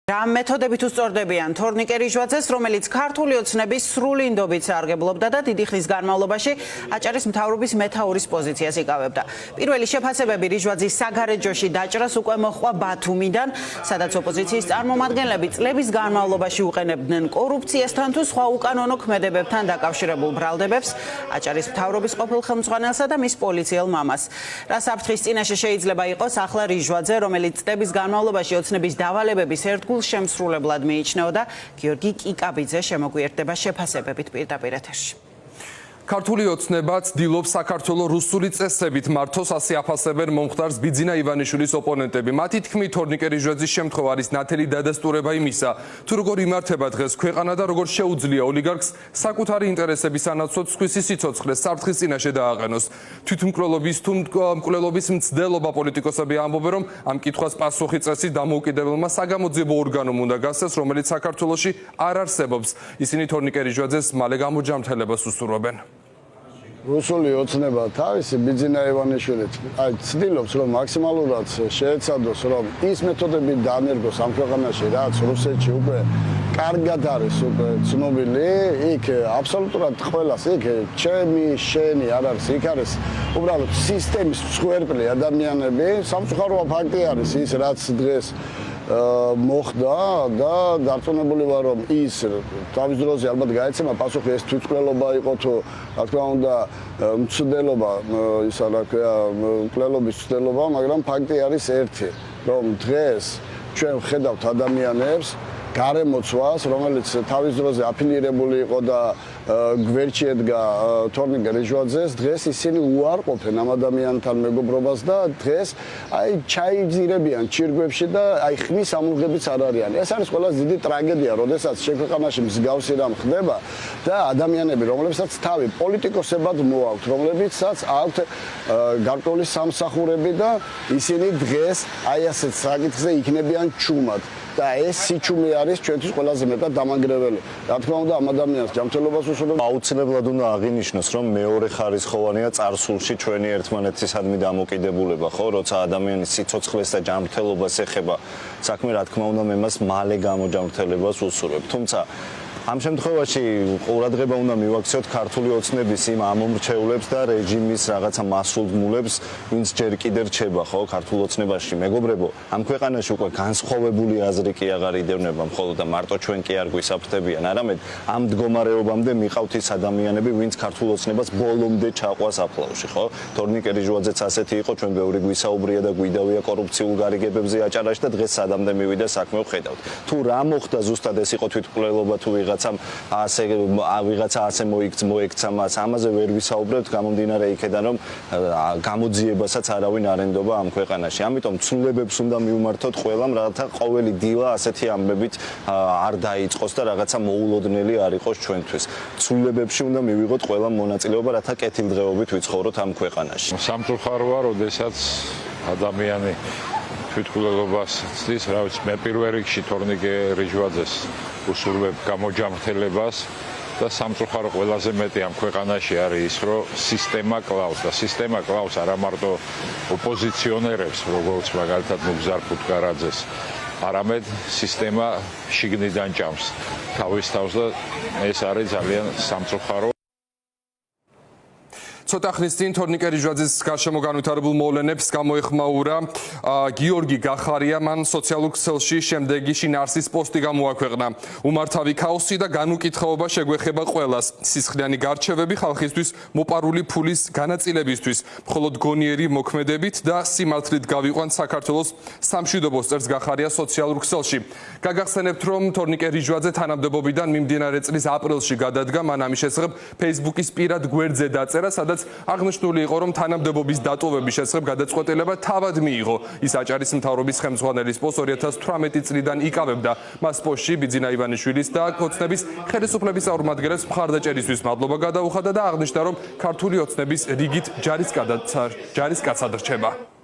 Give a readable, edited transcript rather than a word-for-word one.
რა მეთოდებით უსწორდებიან თორნიკე რიჟვაძეს, რომელიც ქართული ოცნების სრული ინდობით სარგებლობდა და დიდი ხნის განმავლობაში აჭარის მთავრობის მეთაურის პოზიციას იკავებდა. პირველი შეფასებები რიჟვაძის საგარეჯოში დაჭრას უკვე მოჰყვა ბათუმიდან, სადაც ოპოზიციის წარმომადგენლები წლების განმავლობაში უყენებდნენ კორუფციასთან თუ სხვა უკანონო ქმედებებთან დაკავშირებულ ბრალდებებს აჭარის მთავრობის ყოფილ ხელმძღვანელსა და მის პოლიციელ მამას. რა საფრთხის წინაშე შეიძლება იყოს ახლა რიჟვაძე, რომელიც წლების განმავლობაში ოცნების დავალებების ერთგულ შემსრულებლად მიიჩნეოდა. გიორგი კიკაბიძე შემოგვიერთდება შეფასებებით პირდაპირ ეთერში. ქართული ოცნება ცდილობს საქართველოს რუსული წესებით მართოს, ასე აფასებენ მომხდარს ბიძინა ივანიშვილის ოპონენტები. მათი თქმით, თორნიკე რიჟვაძის შემთხვევა არის ნათელი დადასტურება იმისა, თუ როგორ იმართება დღეს ქვეყანა და როგორ შეუძლია ოლიგარქს საკუთარი ინტერესების ანაცვლოდ სხვისი სიცოცხლეს საფრთხის წინაშე დააყენოს. თვითმკვლელობის თუ მკვლელობის მცდელობა პოლიტიკოსები ამბობენ, რომ ამ კითხვას პასუხი წესი დამოუკიდებელმა საგამოძიებო ორგანომ უნდა გასცეს, რომელიც საქართველოში არ არსებობს. ისინი თორნიკე რიჟვაძეს მალე გამოჯამრთელებას უსურვებენ. რუსული ოცნება თავისი ბიძინა ივანიშვილით ცდილობს, რომ მაქსიმალურად შეეცადოს, რომ ის მეთოდები დაანერგოს ამ ქვეყანაში, რაც რუსეთში უკვე კარგად არის უკვე ცნობილი, იქ აბსოლუტურად ყველას, იქ ჩემი, შენი არ არის, იქ არის უბრალოდ სისტემის მსხვერპლი ადამიანები. სამწუხაროა ფაქტი არის ის, რაც დღეს მოხდა და დარწმუნებული ვარ, რომ ის თავის დროზე ალბათ გაეცემა პასუხი, ეს თვითმკვლელობა იყო თუ რა თქმა უნდა მცდელობა, ისა რა ქვია, მკვლელობის მცდელობა, მაგრამ ფაქტი არის ერთი, რომ დღეს ჩვენ ვხედავთ ადამიანებს გარემოცვას, რომელიც თავის დროზე აფილირებული იყო და გვერდში ედგა თორნიკე რიჟვაძეს, დღეს ისინი უარყოფენ ამ ადამიანთან მეგობრობას და დღეს აი ჩაიძირებიან ჩირგვებში და აი ხმის ამოღებიც არ არიან. ეს არის ყველაზე დიდი ტრაგედია, როდესაც შეხვეყანაში მსგავსი რამ ხდება და ადამიანები, რომლებსაც თავი პოლიტიკოსებად მოაქვთ, რომლებიცაც აქვთ გარკვეული სამსახურები და ისინი დღეს აი ასეთ საკითხზე იქნებიან ჩუმად. და ეს სიჩუმე არის ჩვენთვის ყველაზე მეტად დამანგრეველი. რა თქმა უნდა, ამ ადამიანს ჯანმრთელობას უსურვებ. აუცილებლად უნდა აღინიშნოს, რომ მეორე ხარისხოვანია წარსულში ჩვენი ერთმანეთისადმი დამოკიდებულება, ხო, როცა ადამიანის სიცოცხლეს და ჯანმრთელობას ეხება საქმე, რა თქმა უნდა, მე მას მალე გამოჯანმრთელებას უსურვებ. თუმცა ამ შემთხვევაში ყურადღება უნდა მივაქციოთ ქართული ოცნების იმ ამომრჩევლებს და რეჟიმის რაღაცა მასულმულებს, ვინც ჯერ კიდევ რჩება, ხო, ქართულ ოცნებაში. მეგობრებო, ამ ქვეყანაში უკვე განსხვავებული აზრი კი აღარ იდევნება, მხოლოდ და მარტო ჩვენ კი არ გვისაფრთხებიან, არამედ ამ მდგომარეობამდე მიყავთ ის ადამიანები, ვინც ქართულ ოცნებას ბოლომდე ჩაყვას აფლავში, ხო? თორნიკე რიჟვაძეც ასეთი იყო, ჩვენ ბევრი გვისაუბრია და გვიდავია კორუფციულ გარიგებებზე აჭარაში და დღეს სადამდე მივიდა საქმე ვხედავთ. თუ რა მოხდა ზუსტად ეს იყო თვითმკვლელობა თუ ვიღაცა ასე მოექცა მას, ამაზე ვერ ვისაუბრებთ გამომდინარე იქედან, რომ გამოძიებასაც არავინ არ ენდობა ამ ქვეყანაში. ამიტომ ცვლილებებს უნდა მივმართოთ ყველამ, რათა ყოველი დილა ასეთი ამბებით არ დაიწყოს და რაღაცა მოულოდნელი არ იყოს ჩვენთვის. ცვლილებებში უნდა მივიღოთ ყველამ მონაწილეობა, რათა კეთილდღეობით ვიცხოვროთ ამ ქვეყანაში. სამწუხაროა, როდესაც ადამიანი თვითმკვლელობას ცდის, რა ვიცი, მე პირველ რიგში თორნიკე რიჟვაძეს უსურვებ გამოჯანმრთელებას და სამწუხარო ყველაზე მეტი ამ ქვეყანაში არის ის, რომ სისტემა კლავს და სისტემა კლავს არა მარტო ოპოზიციონერებს, როგორც მაგალითად მუგზარ ფუტკარაძეს, არამედ სისტემა შიგნიდან ჭამს თავის თავს და ეს არის ძალიან სამწუხარო. ცოტა ხნის წინ თორნიკე რიჟვაძის გარშემო განვითარებულ მოვლენებს გამოეხმაურა გიორგი გახარია, მან სოციალურ ქსელში შემდეგი შინაარსის პოსტი გამოაქვეყნა. უმართავი ქაოსი და განუკითხაობა შეგვეხება ყველას. სისხლიანი გარჩევები ხალხისთვის მოპარული ფულის განაწილებისთვის, მხოლოდ გონიერი მოქმედებით და სიმართლით გავიყვანთ საქართველოს სამშვიდობოს, წერს გახარია სოციალურ ქსელში. გაგახსენებთ, რომ თორნიკე რიჟვაძე თანამდებობიდან მიმდინარე წლის აპრილში გადადგა, მან ამის შესახებ Facebook-ის პირად გვერდზე დაწერა, სადაც აღნიშნული იყო, რომ თანამდებობის დატოვების შესახებ გადაწყვეტილება თავად მიიღო. ის აჭარის მთავრობის ხელმძღვანელის პოსტს 2018 წლიდან იკავებდა. მას პოსტში ბიძინა ივანიშვილის და ოცნების ხელისუფლების წარმომადგენლებს მხარდაჭერისთვის მადლობა გადაუხადა და აღნიშნა, რომ ქართული ოცნების რიგით ჯარისკაცად რჩება.